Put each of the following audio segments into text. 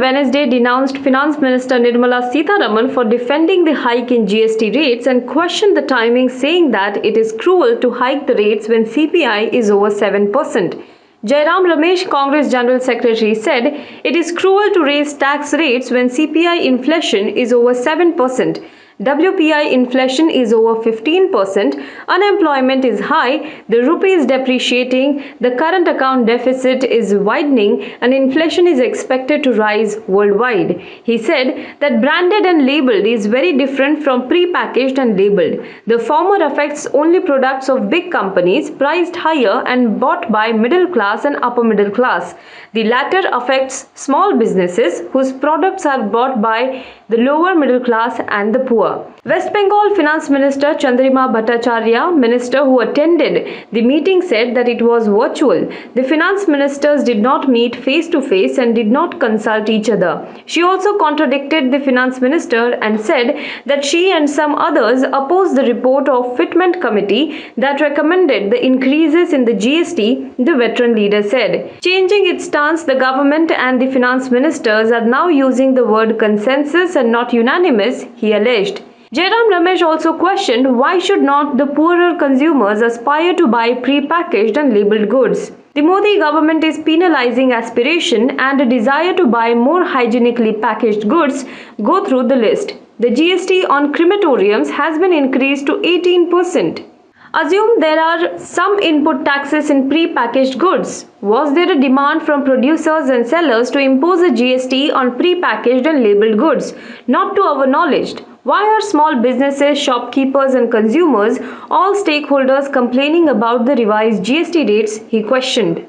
Wednesday denounced Finance Minister Nirmala Sitharaman for defending the hike in GST rates and questioned the timing, saying that it is cruel to hike the rates when CPI is over 7%. Jairam Ramesh, Congress General Secretary, said it is cruel to raise tax rates when CPI inflation is over 7%. WPI inflation is over 15%, unemployment is high, the rupee is depreciating, the current account deficit is widening, and inflation is expected to rise worldwide. He said that branded and labeled is very different from pre-packaged and labeled. The former affects only products of big companies priced higher and bought by middle class and upper middle class. The latter affects small businesses whose products are bought by the lower middle class and the poor. West Bengal Finance Minister Chandrima Bhattacharya, minister who attended the meeting, said that it was virtual. The finance ministers did not meet face to face and did not consult each other. She also contradicted the finance minister and said that she and some others opposed the report of Fitment Committee that recommended the increases in the GST, the veteran leader said. Changing its stance, the government and the finance ministers are now using the word consensus and not unanimous, he alleged. Jairam Ramesh also questioned why should not the poorer consumers aspire to buy pre-packaged and labelled goods. The Modi government is penalizing aspiration and a desire to buy more hygienically packaged goods. Go through the list. The GST on crematoriums has been increased to 18%. Assume there are some input taxes in pre-packaged goods. Was there a demand from producers and sellers to impose a GST on pre-packaged and labelled goods? Not to our knowledge. Why are small businesses, shopkeepers and consumers, all stakeholders, complaining about the revised GST rates? He questioned.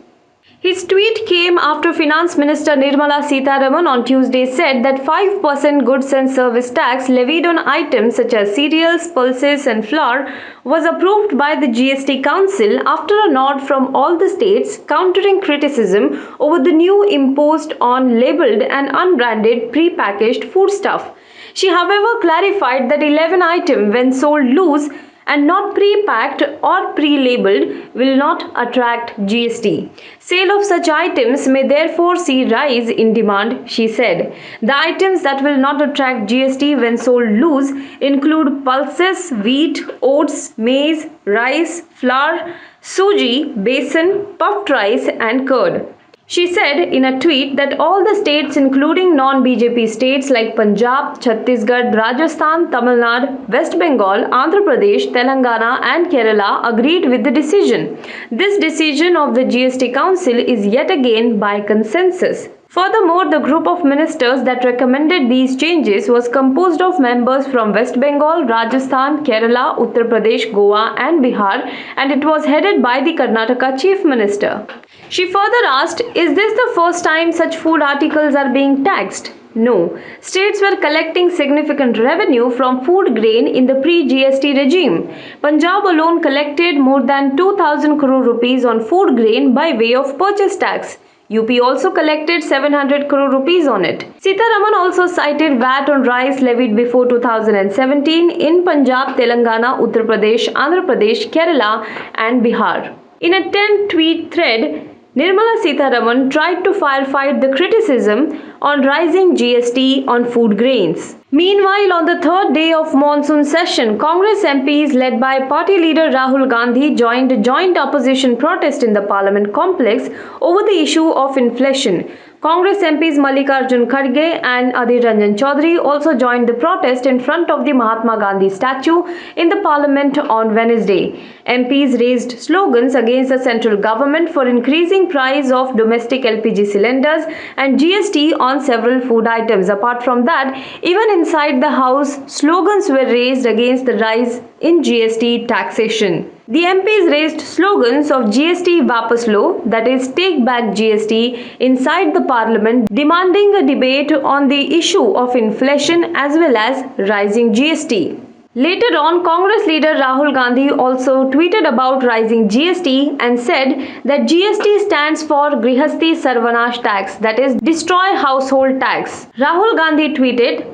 His tweet came after Finance Minister Nirmala Sitharaman on Tuesday said that 5% goods and service tax levied on items such as cereals, pulses and flour was approved by the GST Council after a nod from all the states, countering criticism over the new imposed on labelled and unbranded pre-packaged foodstuff. She, however, clarified that 11 items, when sold loose and not pre-packed or pre-labeled, will not attract GST. Sale of such items may therefore see rise in demand, she said. The items that will not attract GST when sold loose include pulses, wheat, oats, maize, rice, flour, suji, besan, puffed rice and curd. She said in a tweet that all the states, including non-BJP states like Punjab, Chhattisgarh, Rajasthan, Tamil Nadu, West Bengal, Andhra Pradesh, Telangana and Kerala agreed with the decision. This decision of the GST Council is yet again by consensus. Furthermore, the group of ministers that recommended these changes was composed of members from West Bengal, Rajasthan, Kerala, Uttar Pradesh, Goa and Bihar, and it was headed by the Karnataka Chief Minister. She further asked, is this the first time such food articles are being taxed? No. States were collecting significant revenue from food grain in the pre-GST regime. Punjab alone collected more than 2,000 crore rupees on food grain by way of purchase tax. UP also collected 700 crore rupees on it. Sitharaman also cited VAT on rice levied before 2017 in Punjab, Telangana, Uttar Pradesh, Andhra Pradesh, Kerala and Bihar. In a 10-tweet thread, Nirmala Sitharaman tried to firefight the criticism on rising GST on food grains. Meanwhile, on the third day of monsoon session, Congress MPs led by party leader Rahul Gandhi joined a joint opposition protest in the Parliament complex over the issue of inflation. Congress MPs Mallikarjun Kharge and Adhir Ranjan Chaudhary also joined the protest in front of the Mahatma Gandhi statue in the Parliament on Wednesday. MPs raised slogans against the central government for increasing price of domestic LPG cylinders and GST on several food items. Apart from that, even inside the House, slogans were raised against the rise in GST taxation. The MPs raised slogans of GST Vapas Lo, that is, take back GST, inside the Parliament, demanding a debate on the issue of inflation as well as rising GST. Later on, Congress leader Rahul Gandhi also tweeted about rising GST and said that GST stands for Grihasthi Sarvanash tax, that is, destroy household tax. Rahul Gandhi tweeted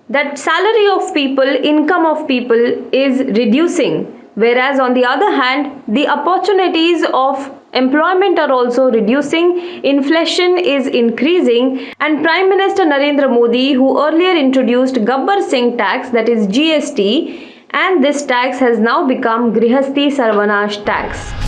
that salary of people, income of people is reducing, whereas on the other hand, the opportunities of employment are also reducing, inflation is increasing, and Prime Minister Narendra Modi, who earlier introduced Gabbar Singh tax, that is GST, and this tax has now become Grihasthi Sarvanash tax.